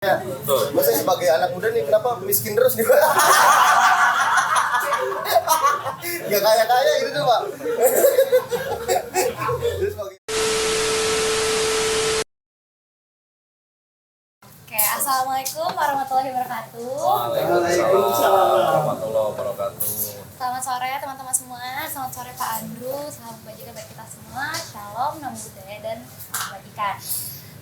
Ya, saya sebagai anak muda nih kenapa miskin terus nih? Ya kaya gitu tuh Pak. Oke, assalamualaikum warahmatullahi wabarakatuh. Waalaikumsalam warahmatullahi wabarakatuh. Selamat sore teman-teman semua. Selamat sore Pak Andrew. Salam kebajikan bagi kita semua. Shalom, namo budaya dan kebajikan.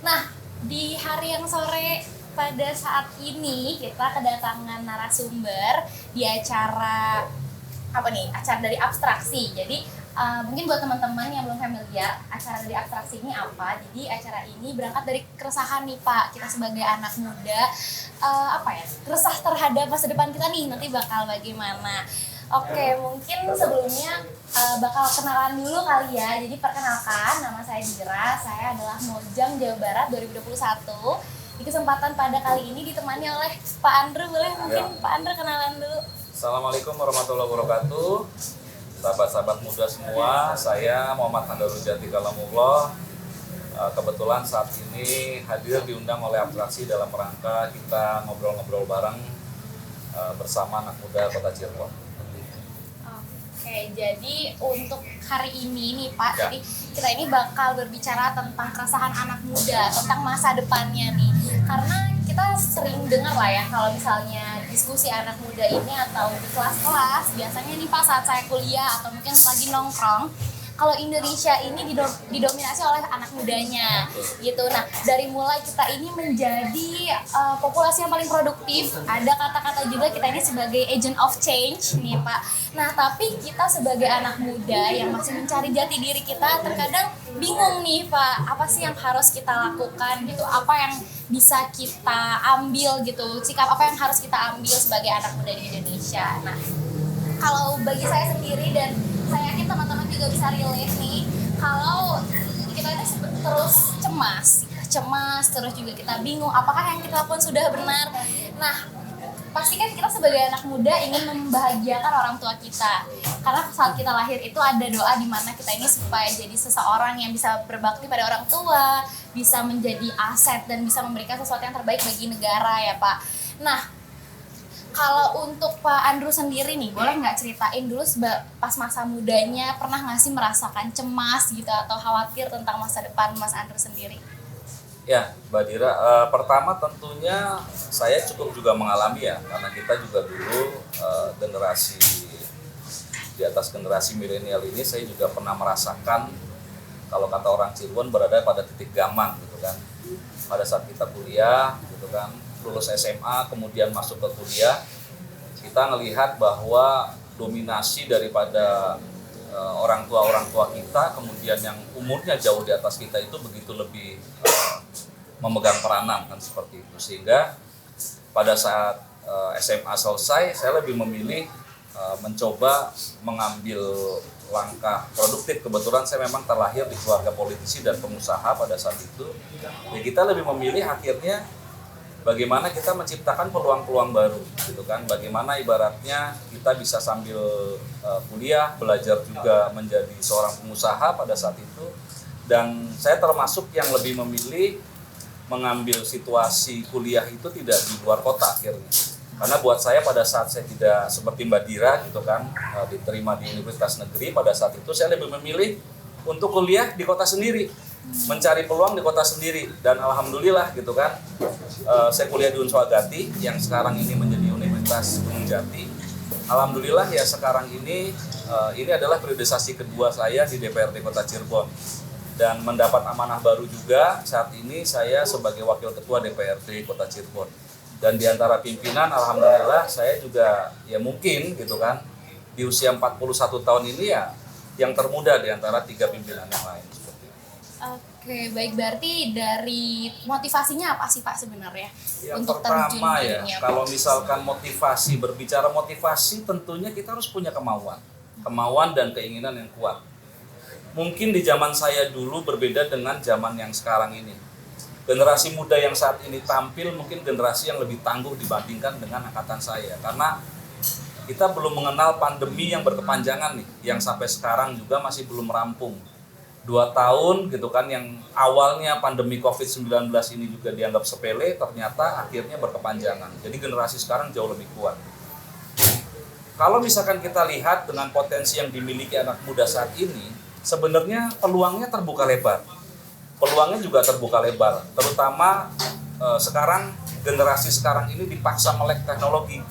Nah, di hari yang sore pada saat ini kita kedatangan narasumber di acara acara dari abstraksi. Jadi mungkin buat teman-teman yang belum familiar acara dari abstraksi ini apa. Jadi acara ini berangkat dari keresahan nih Pak, kita sebagai anak muda resah terhadap masa depan kita nih nanti bakal bagaimana. Oke, mungkin sebelumnya bakal kenalan dulu kali ya. Jadi perkenalkan, nama saya Dira, saya adalah Mojang Jawa Barat 2021. Di kesempatan pada kali ini ditemani oleh Pak Andrew, boleh mungkin ya. Pak Andrew kenalan dulu. Assalamualaikum warahmatullahi wabarakatuh. Sahabat-sahabat muda semua, saya Muhammad Handarul Jati Kalamullah. Kebetulan saat ini hadir diundang oleh abstraksi dalam rangka kita ngobrol-ngobrol bareng bersama anak muda Kota Cirebon. Oke, jadi untuk hari ini nih Pak, jadi kita ini bakal berbicara tentang keresahan anak muda, tentang masa depannya nih. Karena kita sering dengar lah ya, kalau misalnya diskusi anak muda ini atau di kelas-kelas, biasanya nih Pak saat saya kuliah atau mungkin lagi nongkrong, kalau Indonesia ini didominasi oleh anak mudanya gitu. Nah, dari mulai kita ini menjadi populasi yang paling produktif, ada kata-kata juga kita ini sebagai agent of change nih Pak. Nah, tapi kita sebagai anak muda yang masih mencari jati diri kita terkadang bingung nih Pak, apa sih yang harus kita lakukan gitu, apa yang bisa kita ambil gitu, sikap apa yang harus kita ambil sebagai anak muda di Indonesia. Nah, kalau bagi saya sendiri dan saya yakin teman-teman juga bisa relate nih, kalau kita ini terus cemas, terus juga kita bingung apakah yang kita lakukan sudah benar. Nah, pastikan kita sebagai anak muda ingin membahagiakan orang tua kita, karena saat kita lahir itu ada doa di mana kita ini supaya jadi seseorang yang bisa berbakti pada orang tua, bisa menjadi aset dan bisa memberikan sesuatu yang terbaik bagi negara ya Pak. Nah, kalau untuk Pak Andrew sendiri nih, boleh nggak ceritain dulu pas masa mudanya pernah nggak sih merasakan cemas gitu atau khawatir tentang masa depan Mas Andrew sendiri? Ya, Mbak Dira, pertama tentunya saya cukup juga mengalami ya, karena kita juga dulu generasi di atas generasi milenial ini, saya juga pernah merasakan kalau kata orang Cirebon berada pada titik gamang gitu kan. Pada saat kita kuliah gitu kan, lulus SMA kemudian masuk ke kuliah, kita melihat bahwa dominasi daripada orang tua kita, kemudian yang umurnya jauh di atas kita itu begitu lebih memegang peranan kan seperti itu, sehingga pada saat SMA selesai saya lebih memilih mencoba mengambil langkah produktif. Kebetulan saya memang terlahir di keluarga politisi dan pengusaha pada saat itu, ya kita lebih memilih akhirnya bagaimana kita menciptakan peluang-peluang baru gitu kan, bagaimana ibaratnya kita bisa sambil kuliah belajar juga menjadi seorang pengusaha pada saat itu. Dan saya termasuk yang lebih memilih mengambil situasi kuliah itu tidak di luar kota akhirnya, karena buat saya pada saat saya tidak seperti Mbak Dira gitu kan diterima di universitas negeri, pada saat itu saya lebih memilih untuk kuliah di kota sendiri, mencari peluang di kota sendiri. Dan alhamdulillah gitu kan, saya kuliah di Unswa Agati yang sekarang ini menjadi Universitas Gunung Jati. Alhamdulillah ya sekarang ini adalah priorisasi kedua saya di DPRD Kota Cirebon, dan mendapat amanah baru juga. Saat ini saya sebagai Wakil Ketua DPRD Kota Cirebon, dan di antara pimpinan alhamdulillah saya juga ya mungkin gitu kan di usia 41 tahun ini ya yang termuda di antara 3 pimpinan yang lain. Oke, baik, berarti dari motivasinya apa sih Pak sebenarnya untuk terjun Pertama di ya, dunia? kalau misalkan motivasi, berbicara motivasi tentunya kita harus punya kemauan dan keinginan yang kuat. Mungkin di zaman saya dulu berbeda dengan zaman yang sekarang ini. Generasi muda yang saat ini tampil mungkin generasi yang lebih tangguh dibandingkan dengan angkatan saya, karena kita belum mengenal pandemi yang berkepanjangan nih, yang sampai sekarang juga masih belum rampung. 2 tahun gitu kan, yang awalnya pandemi COVID-19 ini juga dianggap sepele, ternyata akhirnya berkepanjangan. Jadi generasi sekarang jauh lebih kuat. Kalau misalkan kita lihat dengan potensi yang dimiliki anak muda saat ini, sebenarnya peluangnya terbuka lebar. Peluangnya juga terbuka lebar, terutama sekarang generasi sekarang ini dipaksa melek teknologi.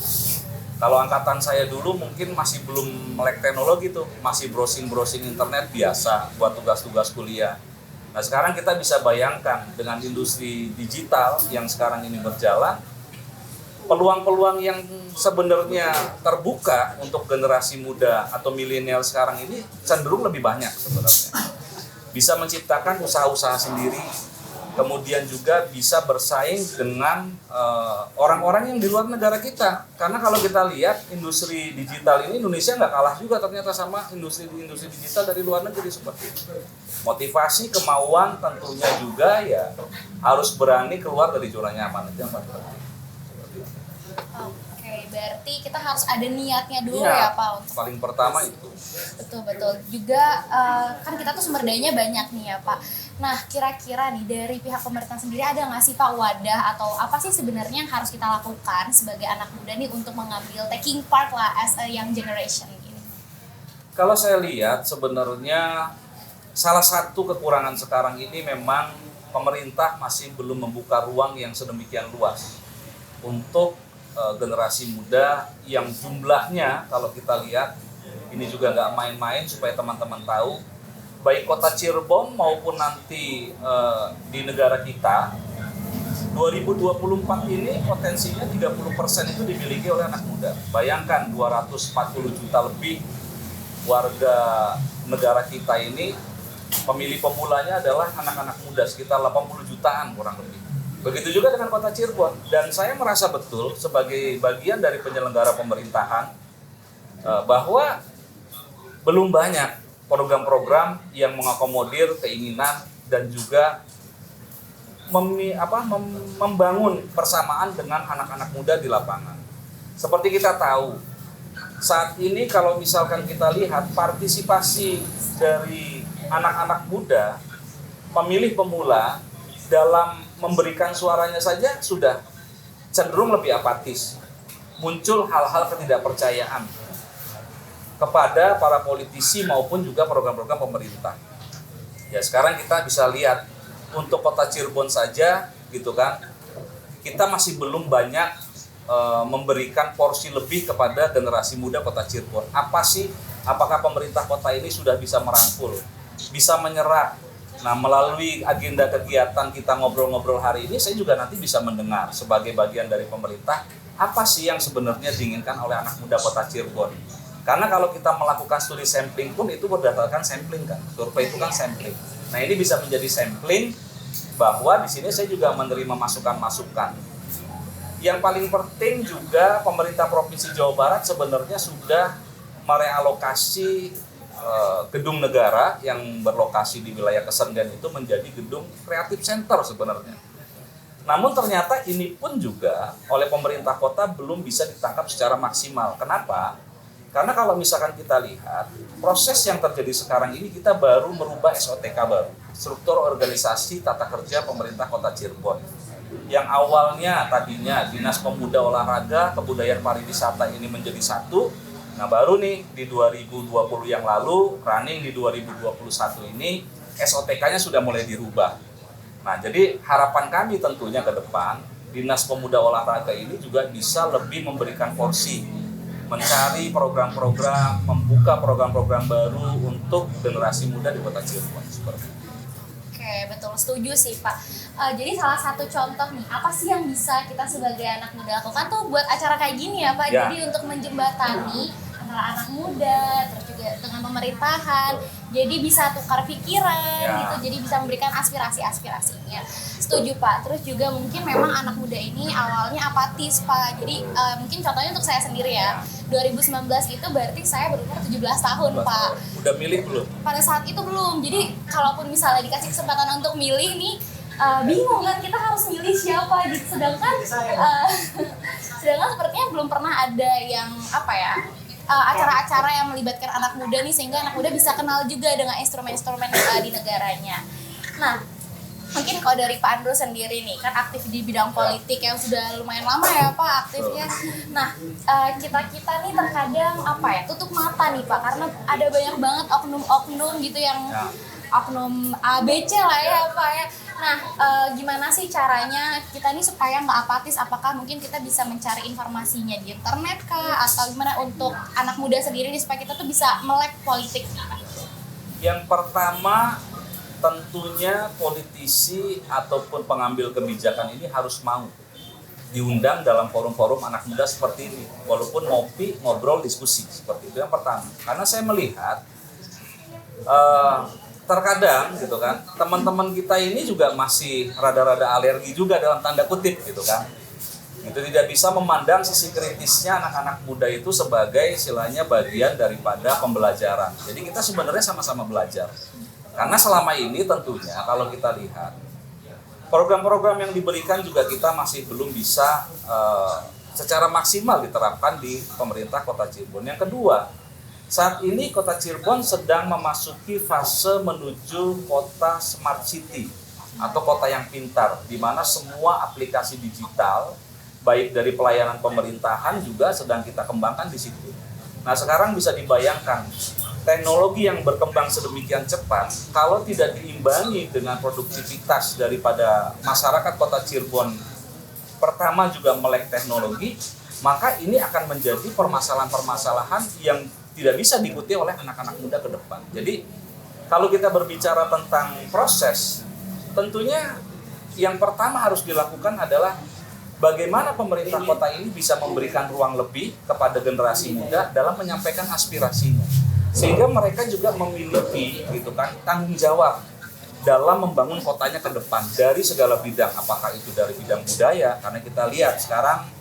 Kalau angkatan saya dulu mungkin masih belum melek teknologi tuh, masih browsing internet biasa buat tugas-tugas kuliah. Nah sekarang kita bisa bayangkan dengan industri digital yang sekarang ini berjalan, peluang-peluang yang sebenarnya terbuka untuk generasi muda atau milenial sekarang ini cenderung lebih banyak sebenarnya. Bisa menciptakan usaha-usaha sendiri, kemudian juga bisa bersaing dengan orang-orang yang di luar negara kita. Karena kalau kita lihat industri digital ini, Indonesia nggak kalah juga ternyata sama industri digital dari luar negeri seperti itu. Motivasi, kemauan tentunya juga ya harus berani keluar dari zona nyaman, itu yang paling penting. Oke, berarti kita harus ada niatnya dulu Iya, ya Pak untuk paling pertama itu. betul. Juga kan kita tuh sumber dayanya banyak nih ya Pak. Nah kira-kira nih dari pihak pemerintah sendiri ada nggak sih Pak wadah atau apa sih sebenarnya yang harus kita lakukan sebagai anak muda nih untuk mengambil taking part lah as a young generation gini? Kalau saya lihat sebenarnya salah satu kekurangan sekarang ini memang pemerintah masih belum membuka ruang yang sedemikian luas untuk generasi muda yang jumlahnya kalau kita lihat ini juga nggak main-main. Supaya teman-teman tahu, baik kota Cirebon maupun nanti di negara kita 2024 ini potensinya 30% itu dimiliki oleh anak muda. Bayangkan 240 juta lebih warga negara kita ini pemilih pemulanya adalah anak-anak muda, sekitar 80 jutaan kurang lebih. Begitu juga dengan kota Cirebon, dan saya merasa betul sebagai bagian dari penyelenggara pemerintahan bahwa belum banyak program-program yang mengakomodir keinginan dan juga membangun persamaan dengan anak-anak muda di lapangan. Seperti kita tahu, saat ini kalau misalkan kita lihat partisipasi dari anak-anak muda, pemilih pemula dalam memberikan suaranya saja sudah cenderung lebih apatis. Muncul hal-hal ketidakpercayaan kepada para politisi maupun juga program-program pemerintah. Ya sekarang kita bisa lihat untuk kota Cirebon saja gitu kan, kita masih belum banyak memberikan porsi lebih kepada generasi muda kota Cirebon. Apa sih? Apakah pemerintah kota ini sudah bisa merangkul, bisa menyerap? Nah, melalui agenda kegiatan kita ngobrol-ngobrol hari ini, saya juga nanti bisa mendengar sebagai bagian dari pemerintah, apa sih yang sebenarnya diinginkan oleh anak muda kota Cirebon. Karena kalau kita melakukan studi sampling pun itu berdasarkan sampling kan, survei itu kan sampling. Nah, ini bisa menjadi sampling bahwa di sini saya juga menerima masukan-masukan. Yang paling penting juga pemerintah Provinsi Jawa Barat sebenarnya sudah merealokasi gedung negara yang berlokasi di wilayah Kesenian itu menjadi gedung kreatif center sebenarnya. Namun ternyata ini pun juga oleh pemerintah kota belum bisa ditangkap secara maksimal. Kenapa? Karena kalau misalkan kita lihat proses yang terjadi sekarang ini, kita baru merubah SOTK baru, struktur organisasi tata kerja pemerintah kota Cirebon. Yang awalnya tadinya Dinas Pemuda Olahraga, Kebudayaan Pariwisata ini menjadi satu. Nah baru nih di 2020 yang lalu, running di 2021 ini, SOTK-nya sudah mulai dirubah. Nah jadi harapan kami tentunya ke depan, Dinas Pemuda Olahraga ini juga bisa lebih memberikan porsi, mencari program-program, membuka program-program baru untuk generasi muda di kota Cirebon. Seperti itu. Oke, betul, setuju sih Pak. Jadi salah satu contoh nih, apa sih yang bisa kita sebagai anak muda lakukan tuh buat acara kayak gini ya Pak? Ya. Jadi untuk menjembatani antara anak muda, terus juga dengan pemerintahan, jadi bisa tukar pikiran Ya. gitu, jadi bisa memberikan aspirasi-aspirasinya. Setuju Pak. Terus juga mungkin memang anak muda ini awalnya apatis Pak. Jadi mungkin contohnya untuk saya sendiri ya, 2019 itu berarti saya berumur 17 tahun Pak. Udah milih belum? Pada saat itu belum. Jadi kalaupun misalnya dikasih kesempatan untuk milih nih, bingung kan kita harus milih siapa gitu. Sedangkan sepertinya belum pernah ada yang apa ya, acara-acara yang melibatkan anak muda nih, sehingga anak muda bisa kenal juga dengan instrumen-instrumen di negaranya. Nah, mungkin kalau dari Pak Andro sendiri nih, kan aktif di bidang politik yang sudah lumayan lama ya Pak aktifnya. Nah, kita nih terkadang tutup mata nih Pak, karena ada banyak banget oknum-oknum gitu yang oknum ABC lah ya Pak ya. Nah, gimana sih caranya kita nih supaya nggak apatis? Apakah mungkin kita bisa mencari informasinya di internet kah? Atau gimana untuk anak muda sendiri nih supaya kita tuh bisa melek politik? Yang pertama, tentunya politisi ataupun pengambil kebijakan ini harus mau diundang dalam forum-forum anak muda seperti ini. Walaupun ngopi, ngobrol, diskusi. Seperti itu yang pertama. Karena saya melihat terkadang gitu kan, teman-teman kita ini juga masih rada-rada alergi juga dalam tanda kutip gitu kan. Itu tidak bisa memandang sisi kritisnya anak-anak muda itu sebagai istilahnya bagian daripada pembelajaran. Jadi kita sebenarnya sama-sama belajar. Karena selama ini tentunya kalau kita lihat program-program yang diberikan juga kita masih belum bisa secara maksimal diterapkan di pemerintah Kota Cirebon. Yang kedua, saat ini Kota Cirebon sedang memasuki fase menuju kota smart city atau kota yang pintar, di mana semua aplikasi digital baik dari pelayanan pemerintahan juga sedang kita kembangkan di situ. Nah, sekarang bisa dibayangkan teknologi yang berkembang sedemikian cepat kalau tidak diimbangi dengan produktivitas daripada masyarakat Kota Cirebon, pertama juga melek teknologi, maka ini akan menjadi permasalahan-permasalahan yang tidak bisa diikuti oleh anak-anak muda ke depan. Jadi kalau kita berbicara tentang proses, tentunya yang pertama harus dilakukan adalah bagaimana pemerintah kota ini bisa memberikan ruang lebih kepada generasi muda dalam menyampaikan aspirasinya. Sehingga mereka juga memiliki gitu kan tanggung jawab dalam membangun kotanya ke depan dari segala bidang, apakah itu dari bidang budaya, karena kita lihat sekarang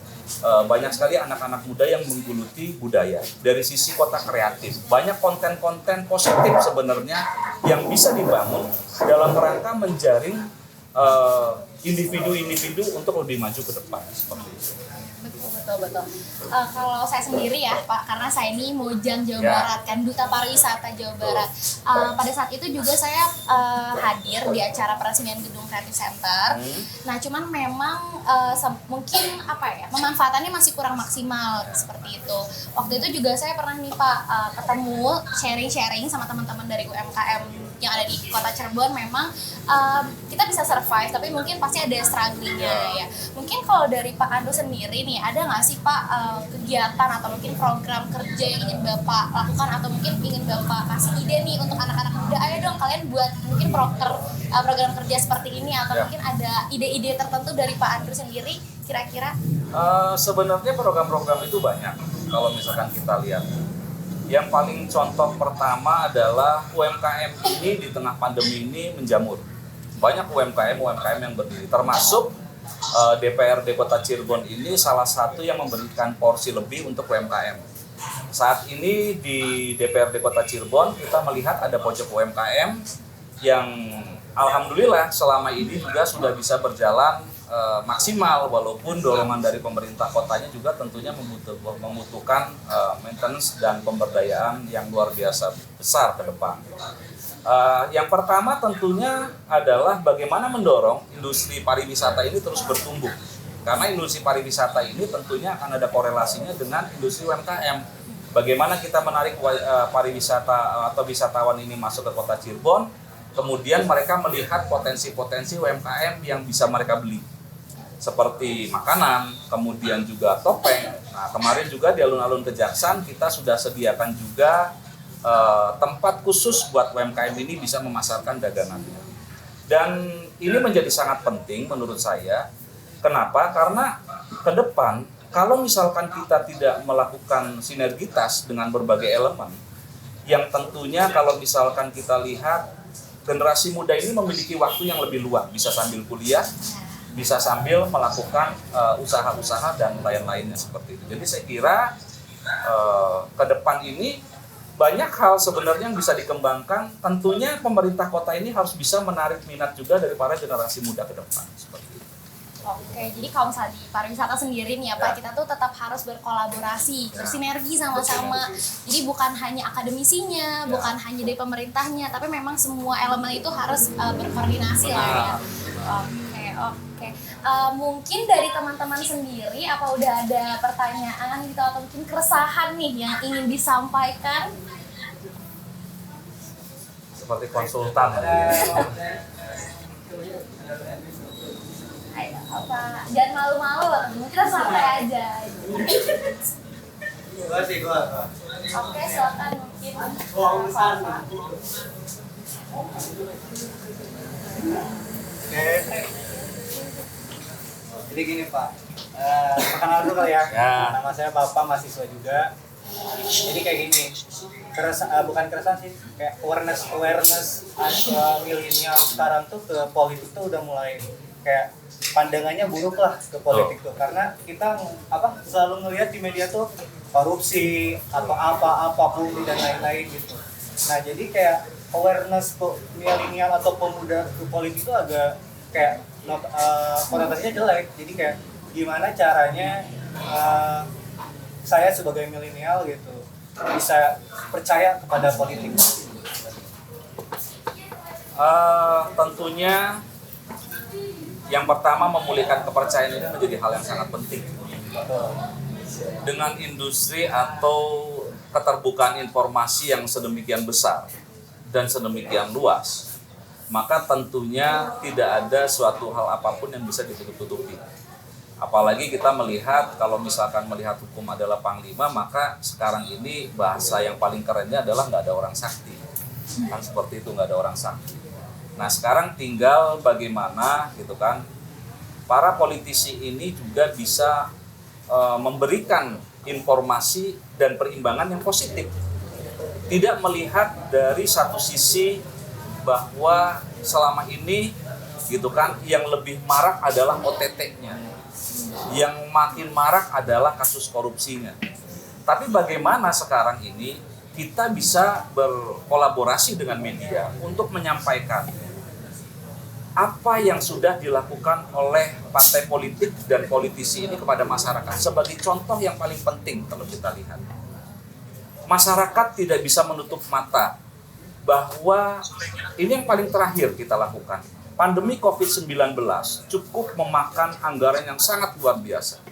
banyak sekali anak-anak muda yang menggeluti budaya. Dari sisi kota kreatif, banyak konten-konten positif sebenarnya yang bisa dibangun dalam rangka menjaring individu-individu untuk lebih maju ke depan seperti itu. Betul. Kalau saya sendiri ya Pak, karena saya ini Mojang Jawa Barat kan, Duta Pariwisata Jawa Barat. Pada saat itu juga saya hadir di acara peresmian gedung Creative Center. Nah, cuman memang mungkin pemanfaatannya masih kurang maksimal seperti itu. Waktu itu juga saya pernah nih Pak ketemu sharing-sharing sama teman-teman dari UMKM yang ada di Kota Cirebon. Memang kita bisa survive, tapi mungkin pasti ada strugglingnya ya. Mungkin kalau dari Pak Ando sendiri nih, ada nggak sih Pak kegiatan atau mungkin program kerja yang ingin Bapak lakukan, atau mungkin ingin Bapak kasih ide nih untuk anak-anak muda, ayo dong kalian buat mungkin program kerja seperti ini, atau mungkin ada ide-ide tertentu dari Pak Andrew sendiri kira-kira? Sebenarnya program-program itu banyak kalau misalkan kita lihat. Yang paling contoh pertama adalah UMKM ini di tengah pandemi ini menjamur. Banyak UMKM yang berdiri, termasuk DPRD Kota Cirebon ini salah satu yang memberikan porsi lebih untuk UMKM. Saat ini di DPRD Kota Cirebon kita melihat ada pojok UMKM yang alhamdulillah selama ini juga sudah bisa berjalan maksimal, walaupun dorongan dari pemerintah kotanya juga tentunya membutuhkan maintenance dan pemberdayaan yang luar biasa besar ke depan. Yang pertama tentunya adalah bagaimana mendorong industri pariwisata ini terus bertumbuh. Karena industri pariwisata ini tentunya akan ada korelasinya dengan industri UMKM. Bagaimana kita menarik pariwisata atau wisatawan ini masuk ke Kota Cirebon, kemudian mereka melihat potensi-potensi UMKM yang bisa mereka beli. Seperti makanan, kemudian juga topeng. Nah, kemarin juga di alun-alun Kejaksan kita sudah sediakan juga tempat khusus buat UMKM ini bisa memasarkan dagangannya. Dan ini menjadi sangat penting menurut saya. Kenapa? Karena ke depan kalau misalkan kita tidak melakukan sinergitas dengan berbagai elemen, yang tentunya kalau misalkan kita lihat generasi muda ini memiliki waktu yang lebih luang, bisa sambil kuliah, bisa sambil melakukan usaha-usaha dan lain-lainnya seperti itu. Jadi saya kira ke depan ini banyak hal sebenarnya yang bisa dikembangkan. Tentunya pemerintah kota ini harus bisa menarik minat juga dari para generasi muda ke depan seperti itu. Oke, jadi kalau misalnya di pariwisata sendiri nih ya Pak, kita tuh tetap harus berkolaborasi, bersinergi sama-sama. Jadi bukan hanya akademisinya, bukan hanya dari pemerintahnya, tapi memang semua elemen itu harus berkoordinasi lah ya. Oke. Mungkin dari teman-teman sendiri, apa udah ada pertanyaan gitu atau mungkin keresahan nih yang ingin disampaikan? Seperti konsultan. Ayo, apa? Jangan malu-malu lah, kita santai aja. Gua. Oke, silakan mungkin. Oke. Jadi gini Pak, perkenalan dulu kali ya. Nama saya Bapak, mahasiswa juga. Jadi kayak gini, bukan keresahan sih, kayak awareness milenial sekarang tuh ke politik tuh udah mulai kayak pandangannya buruk lah ke politik tuh, karena kita selalu ngelihat di media tuh korupsi atau apapun dan lain-lain gitu. Nah jadi kayak awareness milenial atau pemuda ke politik itu agak kayak konotasinya jelek. Jadi kayak gimana caranya saya sebagai milenial gitu bisa percaya kepada politik. Tentunya yang pertama, memulihkan kepercayaan ini menjadi hal yang sangat penting. Dengan industri atau keterbukaan informasi yang sedemikian besar dan sedemikian luas, maka tentunya tidak ada suatu hal apapun yang bisa ditutup-tutupi. Apalagi kita melihat, kalau misalkan melihat hukum adalah panglima, maka sekarang ini bahasa yang paling kerennya adalah nggak ada orang sakti. Kan seperti itu, nggak ada orang sakti. Nah sekarang tinggal bagaimana gitu kan para politisi ini juga bisa memberikan informasi dan perimbangan yang positif. Tidak melihat dari satu sisi bahwa selama ini gitu kan yang lebih marak adalah OTT-nya. Yang makin marak adalah kasus korupsinya. Tapi bagaimana sekarang ini kita bisa berkolaborasi dengan media untuk menyampaikan apa yang sudah dilakukan oleh partai politik dan politisi ini kepada masyarakat. Sebagai contoh yang paling penting kalau kita lihat, masyarakat tidak bisa menutup mata bahwa ini yang paling terakhir kita lakukan. Pandemi COVID-19 cukup memakan anggaran yang sangat luar biasa.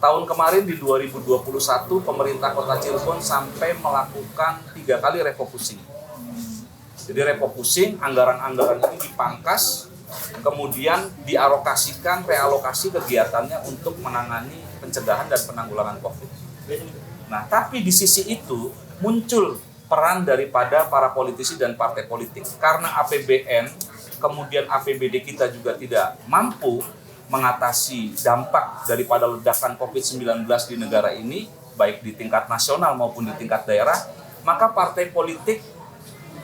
Tahun kemarin di 2021, pemerintah Kota Cirebon sampai melakukan 3 kali refocusing. Jadi refocusing, anggaran-anggaran ini dipangkas, kemudian realokasi kegiatannya untuk menangani pencegahan dan penanggulangan COVID. Nah, tapi di sisi itu muncul peran daripada para politisi dan partai politik. Karena APBN, kemudian APBD kita juga tidak mampu mengatasi dampak daripada ledakan COVID-19 di negara ini, baik di tingkat nasional maupun di tingkat daerah, maka partai politik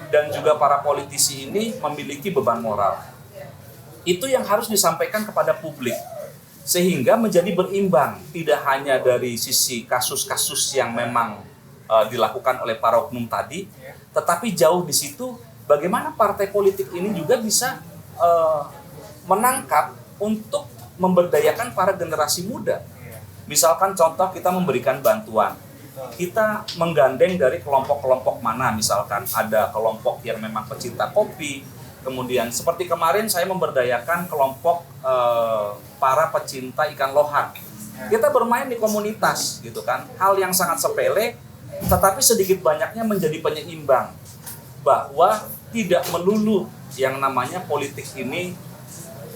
dan juga para politisi ini memiliki beban moral. Itu yang harus disampaikan kepada publik, sehingga menjadi berimbang, tidak hanya dari sisi kasus-kasus yang memang dilakukan oleh para oknum tadi, tetapi jauh di situ bagaimana partai politik ini juga bisa menangkap untuk memberdayakan para generasi muda. Misalkan contoh kita memberikan bantuan, kita menggandeng dari kelompok-kelompok mana, misalkan ada kelompok yang memang pecinta kopi, kemudian seperti kemarin saya memberdayakan kelompok para pecinta ikan lohan. Kita bermain di komunitas gitu kan, hal yang sangat sepele tetapi sedikit banyaknya menjadi penyeimbang bahwa tidak melulu yang namanya politik ini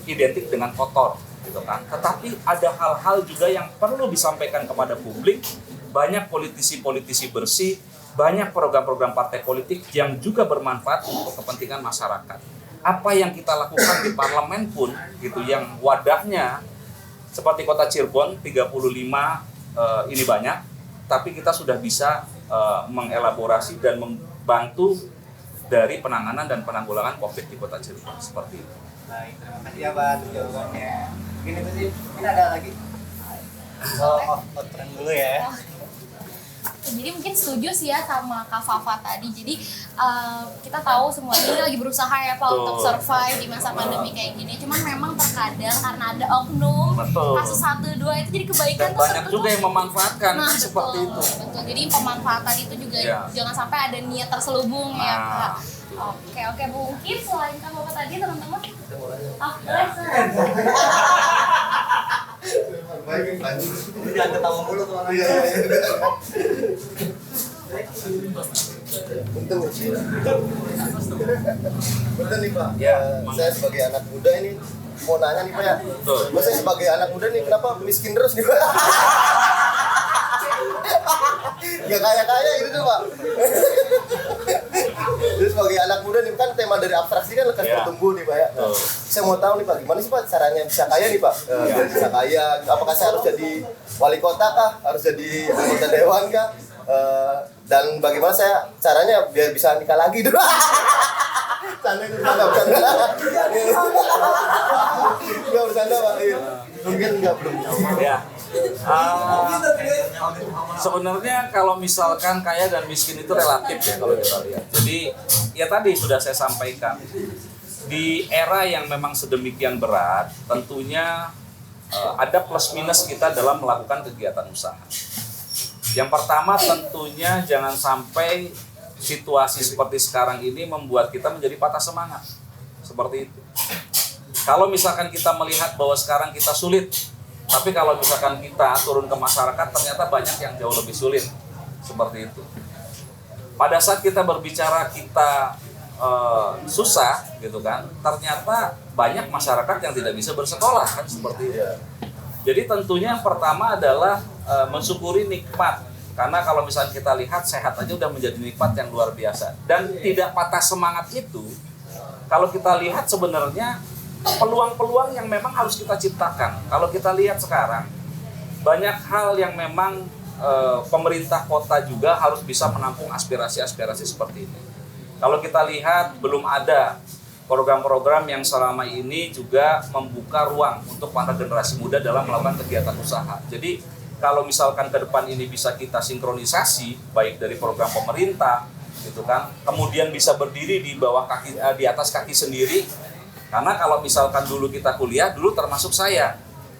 identik dengan kotor gitu kan. Tetapi ada hal-hal juga yang perlu disampaikan kepada publik. Banyak politisi-politisi bersih, banyak program-program partai politik yang juga bermanfaat untuk kepentingan masyarakat. Apa yang kita lakukan di parlemen pun gitu, yang wadahnya seperti Kota Cirebon 35 ini banyak, tapi kita sudah bisa mengelaborasi dan membantu dari penanganan dan penanggulangan COVID di Kota Cirebon seperti itu. Baik, terima kasih ya Pak atas jawabannya. Mungkin itu sih, mungkin ada lagi. Tren dulu ya. Jadi mungkin setuju sih ya sama Kak Fafa tadi. Jadi kita tahu semua ini lagi berusaha ya Pak untuk survive di masa pandemi kayak gini. Cuman memang terkadang karena ada oknum kasus 1-2 itu jadi kebaikan dan banyak juga yang memanfaatkan nah, seperti itu. Betul. Jadi pemanfaatan itu juga jangan sampai ada niat terselubung ya Pak. Oke, mungkin selain Kak Fafa tadi teman-teman. Boleh. Baik, lanjut. Jangan ketawa mulu tuh orang. Iya. Untung sih. Betul nih Pak. Ya, Saya sebagai anak muda ini mau nanya nih Pak ya. Betul. Saya sebagai anak muda nih kenapa miskin terus nih Pak? Ya kaya gitu tuh Pak. Jadi sebagai anak muda nih kan tema dari abstraksi kan lekas bertumbuh nih Pak ya. Saya mau tahu nih Pak, gimana sih Pak caranya bisa kaya nih Pak? Biar bisa kaya, apakah saya harus jadi wali kota kah? Harus jadi anggota dewan kah? Dan bagaimana saya caranya biar bisa nikah lagi dulu? Bercanda. Enggak bercanda Pak. Mungkin enggak belum. Ya. Sebenarnya kalau misalkan kaya dan miskin itu relatif ya kalau kita lihat. Jadi ya tadi sudah saya sampaikan, di era yang memang sedemikian berat, tentunya ada plus minus kita dalam melakukan kegiatan usaha. Yang pertama tentunya jangan sampai situasi seperti sekarang ini membuat kita menjadi patah semangat. Seperti itu. Kalau misalkan kita melihat bahwa sekarang kita sulit, tapi kalau misalkan kita turun ke masyarakat ternyata banyak yang jauh lebih sulit. Seperti itu. Pada saat kita berbicara kita susah gitu kan, ternyata banyak masyarakat yang tidak bisa bersekolah kan seperti itu. Jadi tentunya yang pertama adalah mensyukuri nikmat. Karena kalau misalnya kita lihat sehat aja udah menjadi nikmat yang luar biasa. Dan tidak patah semangat itu, kalau kita lihat sebenarnya peluang-peluang yang memang harus kita ciptakan. Kalau kita lihat sekarang, banyak hal yang memang pemerintah kota juga harus bisa menampung aspirasi-aspirasi seperti ini. Kalau kita lihat, belum ada program-program yang selama ini juga membuka ruang untuk para generasi muda dalam melakukan kegiatan usaha. Jadi, kalau misalkan ke depan ini bisa kita sinkronisasi, baik dari program pemerintah, gitu kan, kemudian bisa berdiri di bawah kaki, di atas kaki sendiri. Karena kalau misalkan dulu kita kuliah, dulu termasuk saya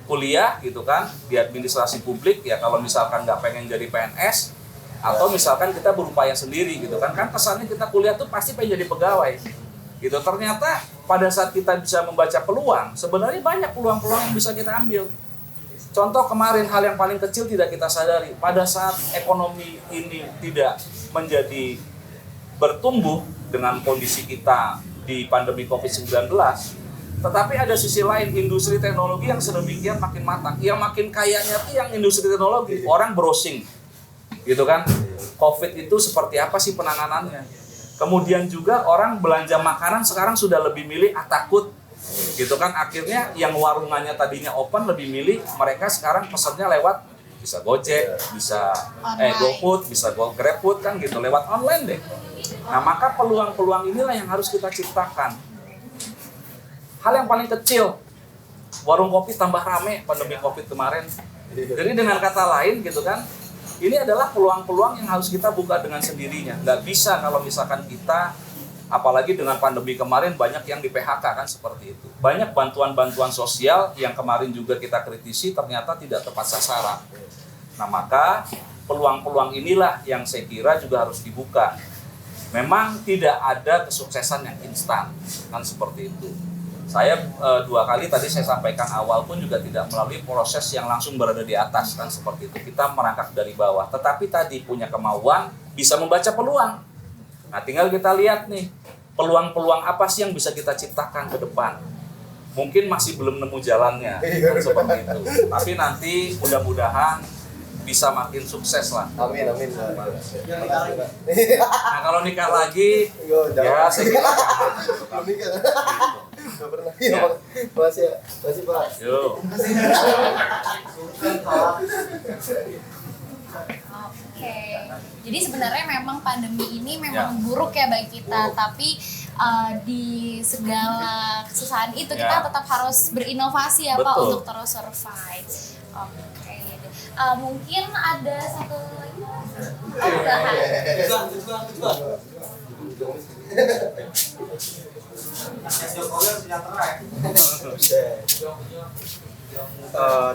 kuliah gitu kan di administrasi publik ya, kalau misalkan nggak pengen jadi PNS atau misalkan kita berupaya sendiri gitu kan kesannya kita kuliah tuh pasti pengen jadi pegawai gitu. Ternyata pada saat kita bisa membaca peluang, sebenarnya banyak peluang-peluang yang bisa kita ambil. Contoh kemarin hal yang paling kecil tidak kita sadari, pada saat ekonomi ini tidak menjadi bertumbuh dengan kondisi kita di pandemi COVID-19, tetapi ada sisi lain industri teknologi yang sedemikian makin matang. Yang makin kayanya tuh yang industri teknologi, orang browsing gitu kan, COVID itu seperti apa sih penanganannya. Kemudian juga orang belanja makanan sekarang sudah lebih milih takut gitu kan, akhirnya yang warungannya tadinya open lebih milih mereka sekarang pesannya lewat bisa Gojek, bisa GoFood, bisa GrabFood kan gitu, lewat online deh. Nah, maka peluang-peluang inilah yang harus kita ciptakan. Hal yang paling kecil, warung kopi tambah rame pandemi Covid kemarin. Jadi dengan kata lain gitu kan, ini adalah peluang-peluang yang harus kita buka dengan sendirinya. Nggak bisa kalau misalkan kita, apalagi dengan pandemi kemarin banyak yang di PHK kan seperti itu. Banyak bantuan-bantuan sosial yang kemarin juga kita kritisi ternyata tidak tepat sasaran. Nah, maka peluang-peluang inilah yang saya kira juga harus dibuka. Memang tidak ada kesuksesan yang instan, kan seperti itu. Saya 2 kali tadi saya sampaikan awal pun juga tidak melalui proses yang langsung berada di atas, kan seperti itu. Kita merangkak dari bawah, tetapi tadi punya kemauan, bisa membaca peluang. Nah, tinggal kita lihat nih, peluang-peluang apa sih yang bisa kita ciptakan ke depan. Mungkin masih belum nemu jalannya, kan seperti itu. Tapi nanti mudah-mudahan bisa makin sukses lah. Amin. Nah, kalau nikah lagi, ya saya kira belum nikah. Nggak pernah. Iya, Masih Pak. Yuk. Oke. Jadi sebenarnya memang pandemi ini memang buruk ya bagi kita, tapi di segala kesusahan itu kita tetap harus berinovasi ya Pak untuk terus survive. Oke. Mungkin ada satu lagi. Oh, udahan.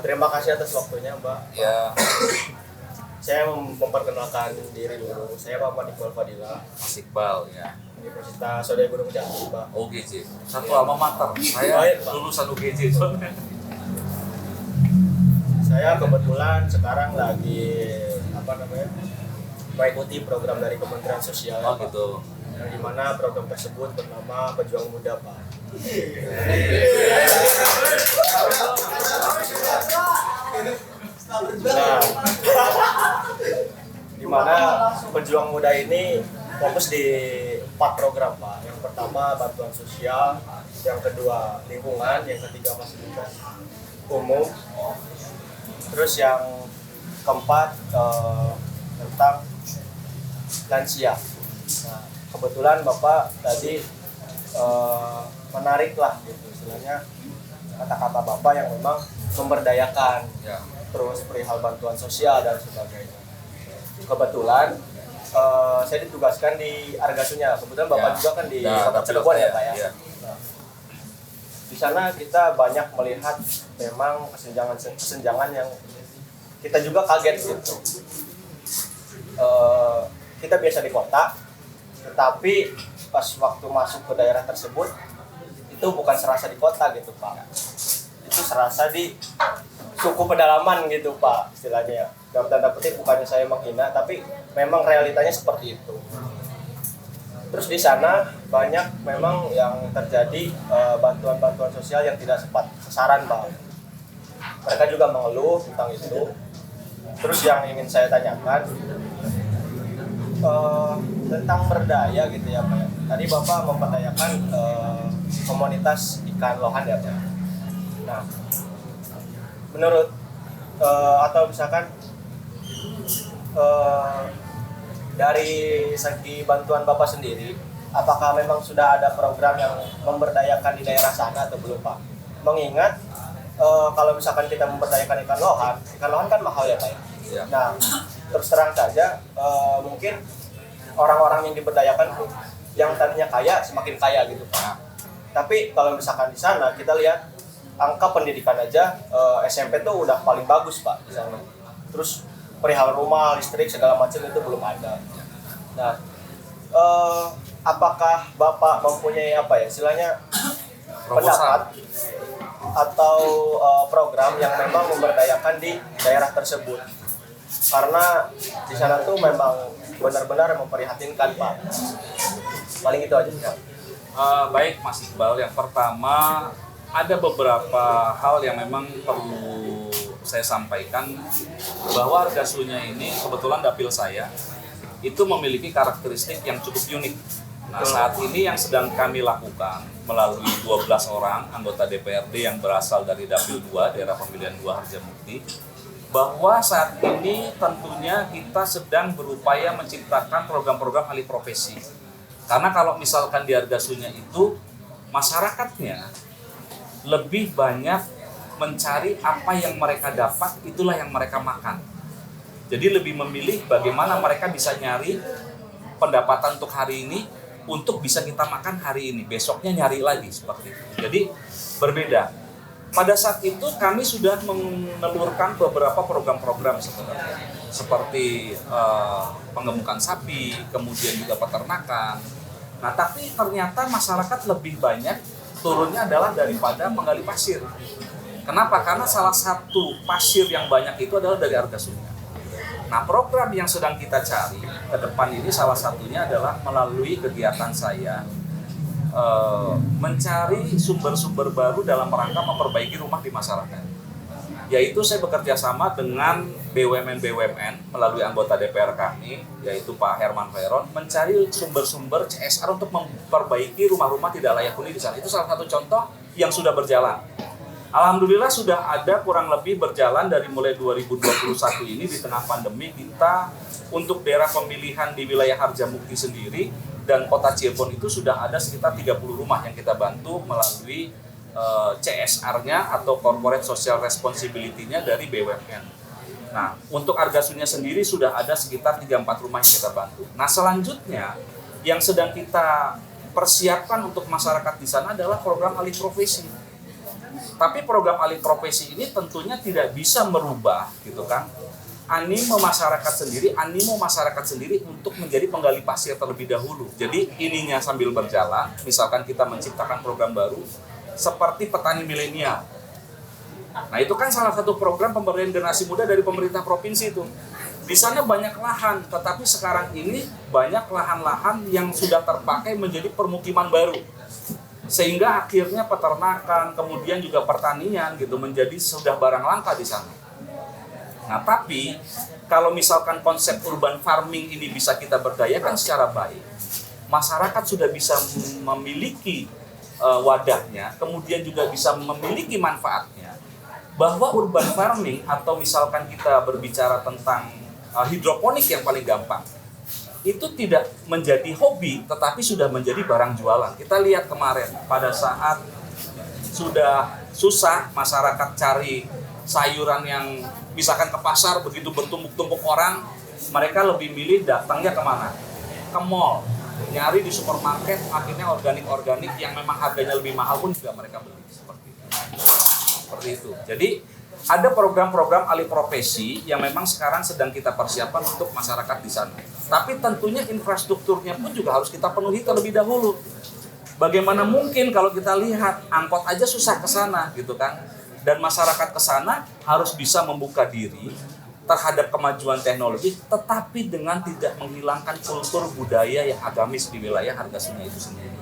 Terima kasih atas waktunya, Mbak. Ya, Saya memperkenalkan diri dulu. Saya Muhammad Iqbal Fadila, Mas Iqbal ya. Universitas Sodai Gunung Jati, Mbak. UGJ. Satu alma mater. Saya Baik, Pak. lulusan UGJ soalnya. Saya kebetulan sekarang lagi mengikuti program dari Kementerian Sosial, Oh Pak. gitu. Yang dimana program tersebut bernama Pejuang Muda, Pak. Nah, dimana Pejuang Muda ini fokus di 4 program, Pak. Yang pertama bantuan sosial, yang kedua lingkungan, yang ketiga fasilitas umum, terus yang keempat tentang lansia. Nah, kebetulan Bapak tadi menarik lah gitu istilahnya kata-kata Bapak yang memang memberdayakan, Ya. terus perihal bantuan sosial dan sebagainya. Kebetulan saya ditugaskan di Argasunya. Kebetulan Bapak Ya. juga kan di Nah, Kota Cilegon ya, Pak ya. Iya. Nah, di sana kita banyak melihat memang kesenjangan yang kita juga kaget gitu. Kita biasa di kota, tetapi pas waktu masuk ke daerah tersebut itu bukan serasa di kota gitu, Pak. Itu serasa di suku pedalaman gitu, Pak, istilahnya ya. Dalam tanda petik bukannya saya menghina, tapi memang realitanya seperti itu. Terus di sana banyak memang yang terjadi bantuan-bantuan sosial yang tidak tepat sasaran, Pak. Mereka juga mengeluh tentang itu. Terus yang ingin saya tanyakan tentang berdaya gitu ya, Pak. Tadi Bapak mempertanyakan komunitas ikan lohan ya, Pak. Nah, menurut atau misalkan dari segi bantuan Bapak sendiri, apakah memang sudah ada program yang memberdayakan di daerah sana atau belum, Pak? Mengingat kalau misalkan kita memberdayakan ikan lohan kan mahal ya, Pak. Ya. Nah, terus terang saja mungkin orang-orang yang diberdayakan yang tadinya kaya semakin kaya gitu, Pak. Tapi kalau misalkan di sana kita lihat angka pendidikan aja SMP tuh udah paling bagus, Pak, di sana. Terus perihal rumah, listrik segala macam itu belum ada. Nah, apakah Bapak mempunyai apa ya, istilahnya pendapat atau program yang memang memberdayakan di daerah tersebut? Karena di sana tuh memang benar-benar memprihatinkan, Pak. Paling itu aja, Pak. Baik Mas Iqbal, yang pertama ada beberapa hal yang memang perlu saya sampaikan, bahwa Argasunya ini kebetulan dapil saya itu memiliki karakteristik yang cukup unik. Nah, saat ini yang sedang kami lakukan melalui 12 orang anggota DPRD yang berasal dari Dapil 2, daerah pemilihan 2 Harjamukti, bahwa saat ini tentunya kita sedang berupaya menciptakan program-program alih profesi. Karena kalau misalkan di Argasunya itu masyarakatnya lebih banyak mencari apa yang mereka dapat, itulah yang mereka makan. Jadi lebih memilih bagaimana mereka bisa nyari pendapatan untuk hari ini, untuk bisa kita makan hari ini, besoknya nyari lagi, seperti itu. Jadi berbeda. Pada saat itu kami sudah menelurkan beberapa program-program sebenarnya, seperti pengemukan sapi, kemudian juga peternakan. Nah, tapi ternyata masyarakat lebih banyak turunnya adalah daripada menggali pasir. Kenapa? Karena salah satu pasir yang banyak itu adalah dari Argasunya. Nah, program yang sedang kita cari ke depan ini salah satunya adalah melalui kegiatan saya mencari sumber-sumber baru dalam rangka memperbaiki rumah di masyarakat. Yaitu saya bekerja sama dengan BUMN melalui anggota DPR kami, yaitu Pak Herman Veron, mencari sumber-sumber CSR untuk memperbaiki rumah-rumah tidak layak huni di sana. Itu salah satu contoh yang sudah berjalan. Alhamdulillah sudah ada kurang lebih berjalan dari mulai 2021 ini di tengah pandemi, kita untuk daerah pemilihan di wilayah Harjamukti sendiri dan kota Cirebon itu sudah ada sekitar 30 rumah yang kita bantu melalui CSR-nya atau Corporate Social Responsibility-nya dari BUMN. Nah, untuk Argasunya sendiri sudah ada sekitar 3-4 rumah yang kita bantu. Nah, selanjutnya yang sedang kita persiapkan untuk masyarakat di sana adalah program alih profesi. Tapi program alih profesi ini tentunya tidak bisa merubah gitu kan animo masyarakat sendiri untuk menjadi penggali pasir terlebih dahulu. Jadi ininya sambil berjalan, misalkan kita menciptakan program baru seperti petani milenial. Nah, itu kan salah satu program pemberdayaan generasi muda dari pemerintah provinsi itu. Di sana banyak lahan, tetapi sekarang ini banyak lahan-lahan yang sudah terpakai menjadi permukiman baru. Sehingga akhirnya peternakan, kemudian juga pertanian gitu menjadi sudah barang langka di sana. Nah, tapi kalau misalkan konsep urban farming ini bisa kita berdayakan secara baik, masyarakat sudah bisa memiliki wadahnya, kemudian juga bisa memiliki manfaatnya. Bahwa urban farming atau misalkan kita berbicara tentang hidroponik yang paling gampang, itu tidak menjadi hobi tetapi sudah menjadi barang jualan. Kita lihat kemarin pada saat sudah susah masyarakat cari sayuran yang misalkan ke pasar begitu bertumpuk-tumpuk orang, mereka lebih milih datangnya kemana? Ke mall, nyari di supermarket, akhirnya organik-organik yang memang harganya lebih mahal pun juga mereka beli seperti itu. Jadi ada program-program alih profesi yang memang sekarang sedang kita persiapkan untuk masyarakat di sana. Tapi tentunya infrastrukturnya pun juga harus kita penuhi terlebih dahulu. Bagaimana mungkin kalau kita lihat angkot aja susah ke sana gitu kan. Dan masyarakat ke sana harus bisa membuka diri terhadap kemajuan teknologi, tetapi dengan tidak menghilangkan kultur budaya yang agamis di wilayah Argasunya itu sendiri.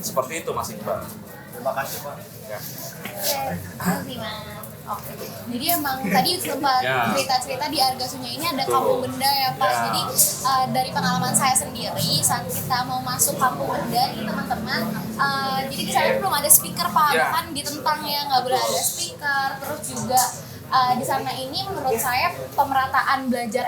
Seperti itu Mas Iqbal. Terima kasih Pak. Ya. Terima kasih Mas. Oke. Jadi emang tadi sempat cerita-cerita di Argasunya ini ada kampung benda ya Pak. Ya. Jadi dari pengalaman saya sendiri saat kita mau masuk kampung benda ini teman-teman, jadi di sana belum ada speaker Pak, Ya. bahkan ditentang ya nggak boleh ada speaker. Terus juga di sana ini menurut saya pemerataan belajar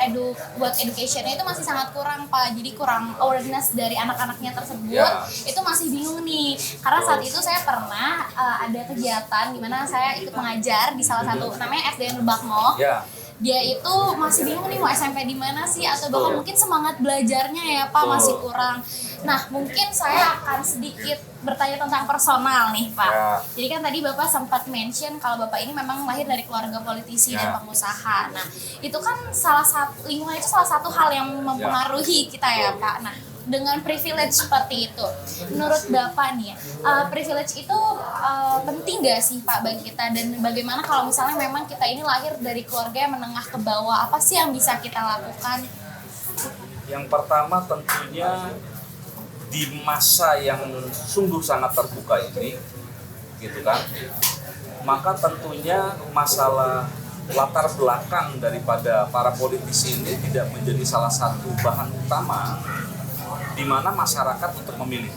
buat educationnya itu masih sangat kurang Pak. Jadi kurang awareness dari anak-anaknya tersebut. Ya. Itu masih bingung nih. Karena saat itu saya pernah ada kegiatan di mana saya ikut mengajar di salah satu namanya SDN Lebakno. Ya. Dia itu masih bingung nih mau SMP di mana sih, atau bahkan mungkin semangat belajarnya ya Pak masih kurang. Nah, mungkin saya akan sedikit bertanya tentang personal nih Pak. Ya. Jadi kan tadi Bapak sempat mention kalau Bapak ini memang lahir dari keluarga politisi dan pengusaha. Nah, itu kan lingkungan itu salah satu hal yang mempengaruhi kita ya Pak. Nah, dengan privilege seperti itu, menurut Bapak nih, privilege itu penting gak sih Pak bagi kita? Dan bagaimana kalau misalnya memang kita ini lahir dari keluarga yang menengah ke bawah, apa sih yang bisa kita lakukan? Yang pertama tentunya di masa yang sungguh sangat terbuka ini, gitu kan, maka tentunya masalah latar belakang daripada para politisi ini tidak menjadi salah satu bahan utama di mana masyarakat untuk memilih.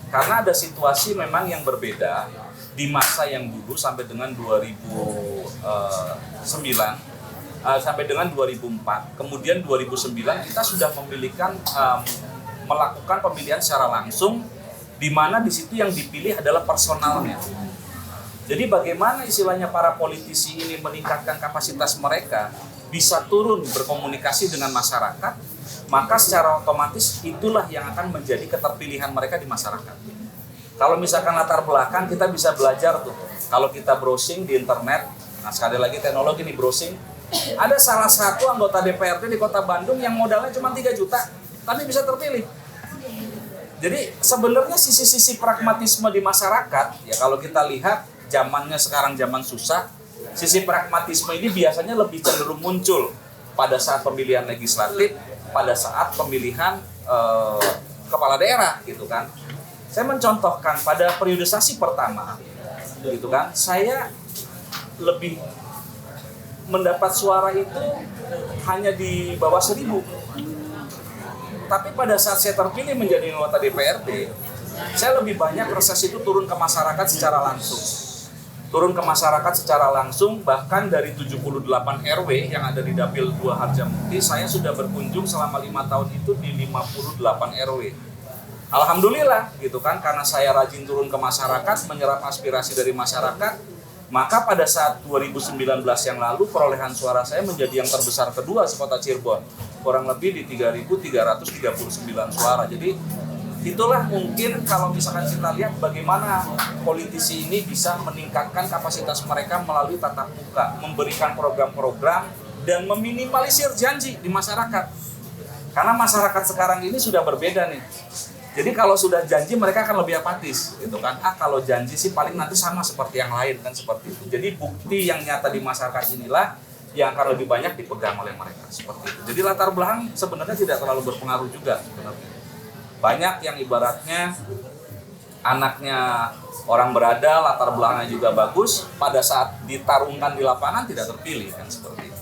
Karena ada situasi memang yang berbeda di masa yang dulu sampai dengan 2009 sampai dengan 2004. Kemudian 2009 kita sudah melakukan pemilihan secara langsung, di mana di situ yang dipilih adalah personalnya. Jadi bagaimana istilahnya para politisi ini meningkatkan kapasitas mereka bisa turun berkomunikasi dengan masyarakat, maka secara otomatis itulah yang akan menjadi keterpilihan mereka di masyarakat. Kalau misalkan latar belakang, kita bisa belajar tuh. Kalau kita browsing di internet, nah sekali lagi teknologi nih browsing, ada salah satu anggota DPRD di Kota Bandung yang modalnya cuma 3 juta, tapi bisa terpilih. Jadi sebenarnya sisi-sisi pragmatisme di masyarakat, ya kalau kita lihat zamannya sekarang zaman susah, sisi pragmatisme ini biasanya lebih cenderung muncul pada saat pemilihan legislatif, pada saat pemilihan kepala daerah gitu kan. Saya mencontohkan pada periodisasi pertama gitu kan, saya lebih mendapat suara itu hanya di bawah 1.000. Tapi pada saat saya terpilih menjadi anggota DPRD, saya lebih banyak proses itu turun ke masyarakat secara langsung. Turun ke masyarakat secara langsung, bahkan dari 78 RW yang ada di Dapil 2 Harjamukti, saya sudah berkunjung selama 5 tahun itu di 58 RW. Alhamdulillah gitu kan, karena saya rajin turun ke masyarakat, menyerap aspirasi dari masyarakat, Maka pada saat 2019 yang lalu perolehan suara saya menjadi yang terbesar kedua sekota Cirebon, kurang lebih di 3.339 suara. Jadi itulah mungkin kalau misalkan kita lihat bagaimana politisi ini bisa meningkatkan kapasitas mereka melalui tatap muka, memberikan program-program dan meminimalisir janji di masyarakat. Karena masyarakat sekarang ini sudah berbeda nih. Jadi kalau sudah janji mereka akan lebih apatis, gitu kan? Kalau janji sih paling nanti sama seperti yang lain kan seperti itu. Jadi bukti yang nyata di masyarakat inilah yang akan lebih banyak dipegang oleh mereka seperti itu. Jadi latar belakang sebenarnya tidak terlalu berpengaruh juga sebenarnya. Banyak yang ibaratnya anaknya orang berada, latar belakangnya juga bagus, pada saat ditarungkan di lapangan tidak terpilih kan seperti itu.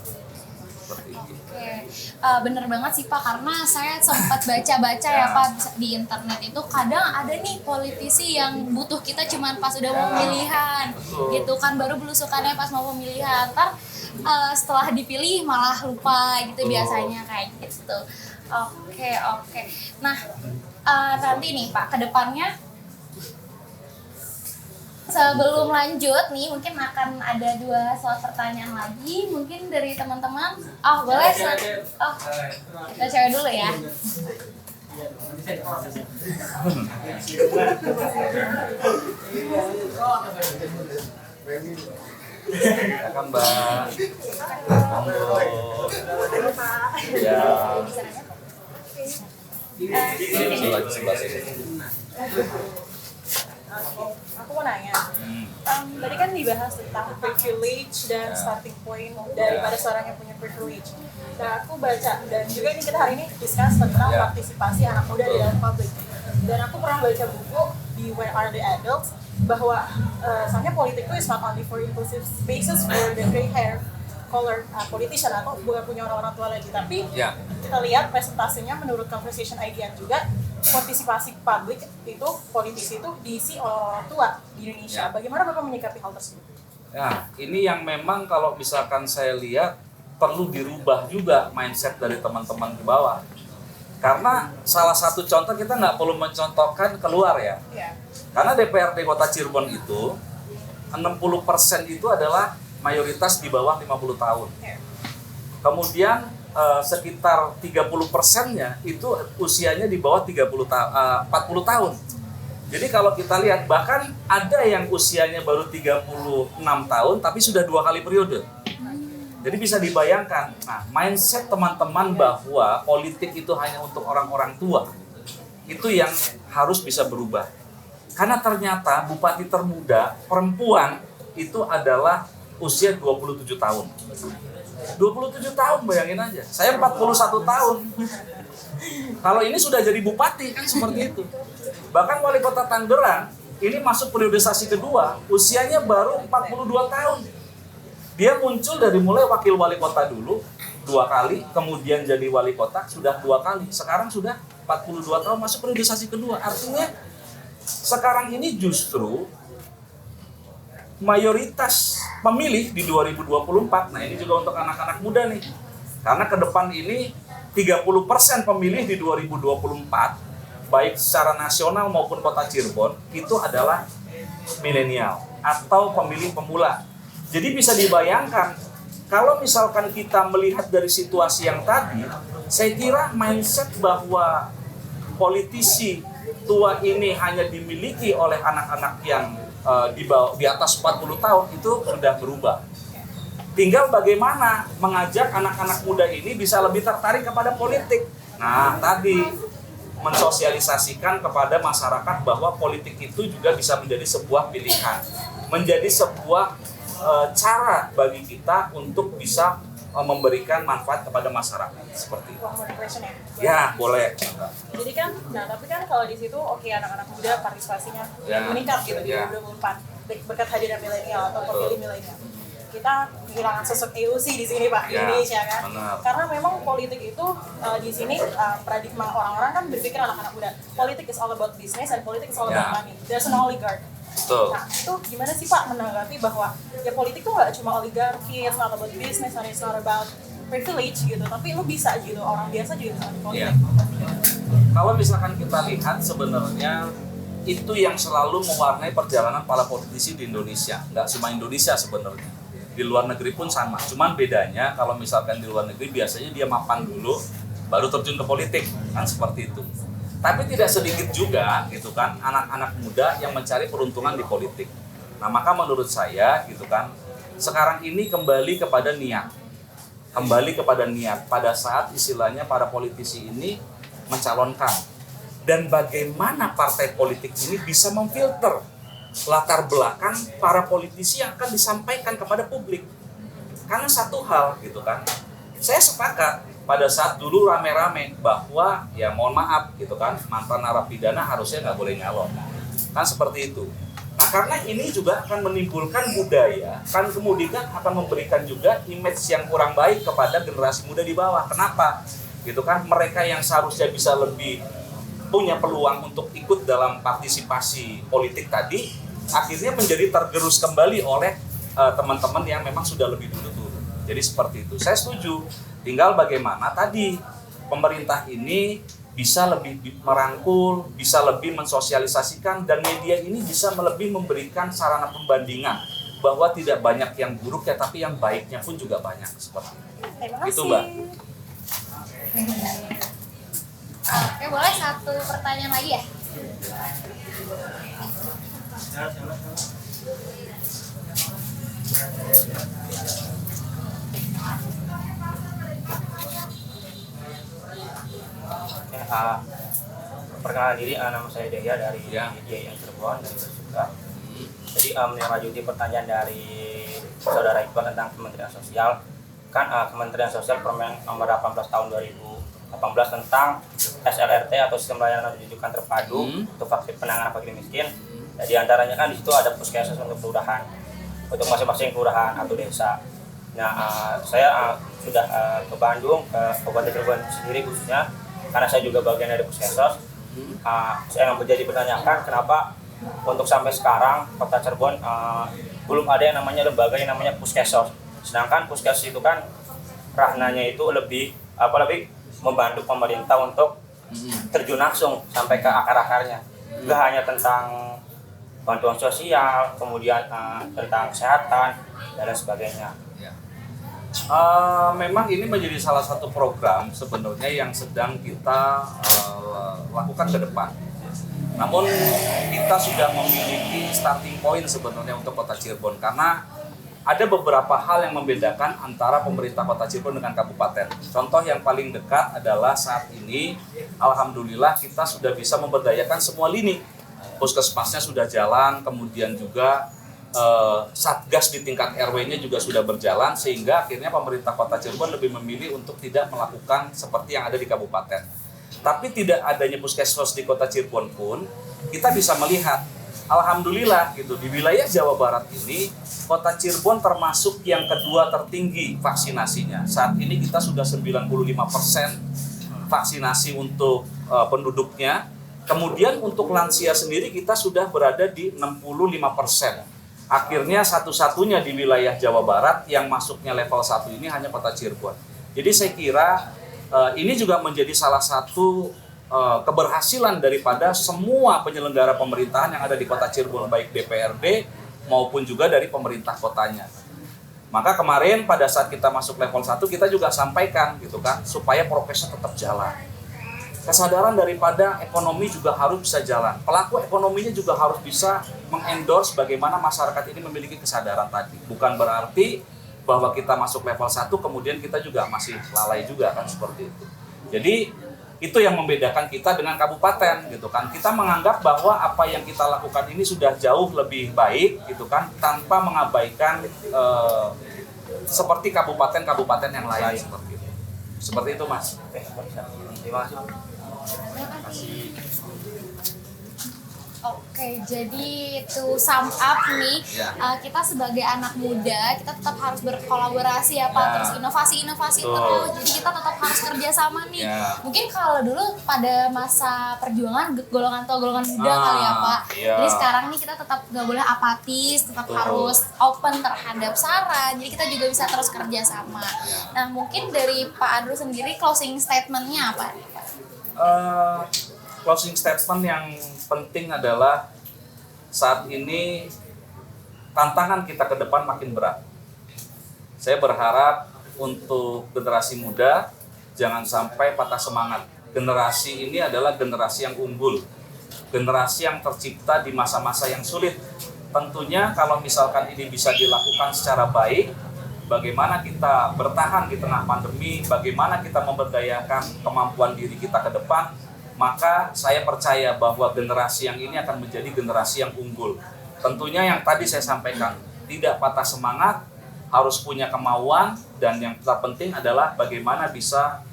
Bener banget sih Pak, karena saya sempat baca-baca ya Pak di internet itu kadang ada nih politisi yang butuh kita cuman pas udah mau pemilihan gitu kan, baru belusukannya pas mau pemilihan, ntar setelah dipilih malah lupa gitu biasanya kayak gitu. Oke. Nah nanti nih Pak kedepannya sebelum lanjut nih mungkin akan ada 2 slot pertanyaan lagi mungkin dari teman-teman. Boleh kita share dulu ya. Silakan Mbak. Monggo. Ya. Lagi sebelah sini. Aku mau nanya, tadi kan dibahas tentang privilege dan starting point daripada seorang yang punya privilege. Nah, aku baca dan juga ini kita hari ini discuss tentang partisipasi anak muda di dalam publik. Dan aku pernah baca buku di Where Are the Adults bahwa sebenarnya politik itu is not only for inclusive spaces for the gray hair color politician atau bukan punya orang-orang tua lagi, tapi kita lihat presentasinya menurut Conversation IDN juga partisipasi publik itu politisi itu diisi oleh orang tua di Indonesia. Bagaimana Bapak menyikapi hal tersebut? Ya, ini yang memang kalau misalkan saya lihat perlu dirubah juga mindset dari teman-teman di bawah. Karena salah satu contoh kita nggak perlu mencontohkan keluar ya. Karena DPRD Kota Cirebon itu 60% itu adalah mayoritas di bawah 50 tahun. Kemudian sekitar 30%-nya itu usianya di bawah 40 tahun. Jadi kalau kita lihat bahkan ada yang usianya baru 36 tahun tapi sudah 2 kali periode. Jadi bisa dibayangkan, mindset teman-teman bahwa politik itu hanya untuk orang-orang tua itu yang harus bisa berubah. Karena ternyata bupati termuda perempuan itu adalah usia 27 tahun. 27 tahun bayangin aja. Saya 41 tahun. Kalau ini sudah jadi bupati kan seperti itu. Bahkan wali kota Tangerang ini masuk periodisasi kedua, usianya baru 42 tahun. Dia muncul dari mulai wakil wali kota dulu 2 kali, kemudian jadi wali kota sudah 2 kali. Sekarang sudah 42 tahun masuk periodisasi kedua. Artinya sekarang ini justru mayoritas pemilih di 2024, nah ini juga untuk anak-anak muda nih. Karena ke depan ini 30% pemilih di 2024, baik secara nasional maupun kota Cirebon, itu adalah milenial atau pemilih pemula. Jadi bisa dibayangkan, kalau misalkan kita melihat dari situasi yang tadi, saya kira mindset bahwa politisi tua ini hanya dimiliki oleh anak-anak yang di atas 40 tahun itu sudah berubah. Tinggal bagaimana mengajak anak-anak muda ini bisa lebih tertarik kepada politik. Nah, tadi mensosialisasikan kepada masyarakat bahwa politik itu juga bisa menjadi sebuah pilihan, menjadi sebuah cara bagi kita untuk bisa memberikan manfaat kepada masyarakat seperti itu. Ya, boleh. Jadi kan, tapi kan kalau di situ anak-anak muda partisipasinya meningkat gitu di 2024 berkat hadirnya milenial atau pemilih milenial. Kita kehilangan sosok AOC di sini Pak, di Indonesia kan. Benar. Karena memang politik itu di sini paradigma orang-orang kan berpikir anak-anak muda. Politik is all about business and politik is all about money. There's an oligarch. Betul. Nah, itu gimana sih Pak menanggapi bahwa ya politik tuh nggak cuma oligarki, it's not about business, and it's not about privilege gitu, tapi lu bisa gitu, orang biasa juga bisa di politik. Kalau misalkan kita lihat sebenarnya itu yang selalu mewarnai perjalanan para politisi di Indonesia. Nggak cuma Indonesia sebenarnya. Di luar negeri pun sama. Cuman bedanya kalau misalkan di luar negeri biasanya dia mapan dulu, baru terjun ke politik. Kan seperti itu. Tapi tidak sedikit juga gitu kan anak-anak muda yang mencari peruntungan di politik. Nah maka menurut saya gitu kan sekarang ini kembali kepada niat. Kembali kepada niat pada saat istilahnya para politisi ini mencalonkan. Dan bagaimana partai politik ini bisa memfilter latar belakang para politisi yang akan disampaikan kepada publik. Karena satu hal gitu kan, saya sepakat pada saat dulu rame-rame bahwa ya mohon maaf gitu kan, mantan narapidana harusnya nggak boleh nyalon. Kan seperti itu. Nah karena ini juga akan menimbulkan budaya, kan kemudian akan memberikan juga image yang kurang baik kepada generasi muda di bawah. Kenapa? Gitu kan, mereka yang seharusnya bisa lebih punya peluang untuk ikut dalam partisipasi politik tadi akhirnya menjadi tergerus kembali oleh teman-teman yang memang sudah lebih dulu turun. Jadi seperti itu. Saya setuju. Tinggal bagaimana tadi pemerintah ini bisa lebih merangkul, bisa lebih mensosialisasikan, dan media ini bisa lebih memberikan sarana pembandingan bahwa tidak banyak yang buruk ya, tapi yang baiknya pun juga banyak seperti itu. Terima kasih. Itu Mbak. Oke, boleh satu pertanyaan lagi ya? Perkenalan diri, nama saya Dea dari media yang Cirebon dari Bersuka. Jadi menindaklanjuti pertanyaan dari saudara Iqbal tentang Kementerian Sosial. Kan Kementerian Sosial Permen nomor 18 tahun 2018 tentang SLRT atau Sistem Layanan Rujukan Terpadu untuk vaksin penanganan fakir miskin. Jadi antaranya kan di situ ada puskesmas untuk kelurahan, untuk masing-masing kelurahan atau desa. Nah, saya sudah ke Bandung, ke Kabupaten Cirebon sendiri khususnya, karena saya juga bagian dari puskesmas. Saya menjadi pertanyakan kenapa untuk sampai sekarang Kota Cirebon belum ada yang namanya lembaga yang namanya puskesmas. Sedangkan puskesmas itu kan ranahnya itu lebih membantu pemerintah untuk terjun langsung sampai ke akar-akarnya. Tidak hanya tentang bantuan sosial, kemudian tentang kesehatan dan lain sebagainya. Memang ini menjadi salah satu program sebenarnya yang sedang kita lakukan ke depan. Namun kita sudah memiliki starting point sebenarnya untuk Kota Cirebon karena ada beberapa hal yang membedakan antara pemerintah Kota Cirebon dengan kabupaten. Contoh yang paling dekat adalah saat ini alhamdulillah kita sudah bisa memberdayakan semua lini. Puskesmasnya sudah jalan, kemudian juga Satgas di tingkat RW-nya juga sudah berjalan, sehingga akhirnya pemerintah Kota Cirebon lebih memilih untuk tidak melakukan seperti yang ada di kabupaten. Tapi tidak adanya puskesmas di Kota Cirebon pun, kita bisa melihat, alhamdulillah gitu, di wilayah Jawa Barat ini, Kota Cirebon termasuk yang kedua tertinggi vaksinasinya. Saat ini kita sudah 95% vaksinasi untuk penduduknya. Kemudian untuk lansia sendiri kita sudah berada di 65%. Akhirnya satu-satunya di wilayah Jawa Barat yang masuknya level 1 ini hanya Kota Cirebon. Jadi saya kira ini juga menjadi salah satu keberhasilan daripada semua penyelenggara pemerintahan yang ada di Kota Cirebon, baik DPRD maupun juga dari pemerintah kotanya. Maka kemarin pada saat kita masuk level 1 kita juga sampaikan gitu kan, supaya prokesnya tetap jalan. Kesadaran daripada ekonomi juga harus bisa jalan. Pelaku ekonominya juga harus bisa mengendorse bagaimana masyarakat ini memiliki kesadaran tadi. Bukan berarti bahwa kita masuk level 1 kemudian kita juga masih lalai juga kan seperti itu. Jadi itu yang membedakan kita dengan kabupaten gitu kan. Kita menganggap bahwa apa yang kita lakukan ini sudah jauh lebih baik gitu kan, tanpa mengabaikan seperti kabupaten-kabupaten yang lain seperti itu. Seperti itu Mas. Terima kasih. Oke, jadi to sum up nih, kita sebagai anak muda, kita tetap harus berkolaborasi ya Pak, terus inovasi-inovasi terus, jadi kita tetap harus kerjasama nih. Mungkin kalau dulu pada masa perjuangan golongan tua, golongan muda kali ya Pak, jadi sekarang nih kita tetap gak boleh apatis, tetap harus open terhadap saran, jadi kita juga bisa terus kerjasama. Nah mungkin dari Pak Adru sendiri closing statement-nya apa nih Pak? closing statement yang penting adalah saat ini tantangan kita ke depan makin berat. Saya berharap untuk generasi muda jangan sampai patah semangat. Generasi ini adalah generasi yang unggul, generasi yang tercipta di masa-masa yang sulit. Tentunya kalau misalkan ini bisa dilakukan secara baik, bagaimana kita bertahan di tengah pandemi, bagaimana kita memberdayakan kemampuan diri kita ke depan, maka saya percaya bahwa generasi yang ini akan menjadi generasi yang unggul. Tentunya yang tadi saya sampaikan, tidak patah semangat, harus punya kemauan, dan yang terpenting adalah bagaimana bisa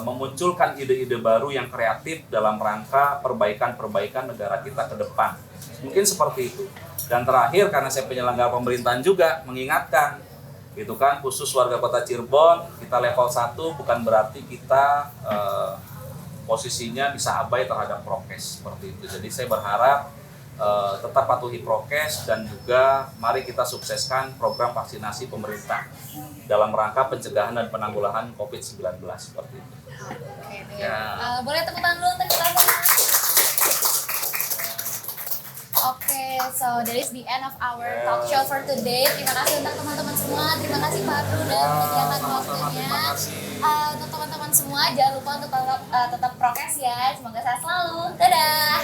memunculkan ide-ide baru yang kreatif dalam rangka perbaikan-perbaikan negara kita ke depan. Mungkin seperti itu. Dan terakhir, karena saya penyelenggara pemerintahan juga, mengingatkan, gitu kan, khusus warga kota Cirebon, kita level 1 bukan berarti kita posisinya bisa abai terhadap prokes, seperti itu. Jadi saya berharap tetap patuhi prokes, dan juga mari kita sukseskan program vaksinasi pemerintah dalam rangka pencegahan dan penanggulangan COVID-19, seperti itu. Oke, Ya. boleh tepuk tangan dulu untuk kita semua. Oke, so that is the end of our talk show for today. Terima kasih untuk teman-teman semua. Terima kasih Pak Abdul udah menyediakan waktunya. Untuk teman-teman semua, jangan lupa untuk tetap prokes ya. Semoga sehat selalu. Dadah.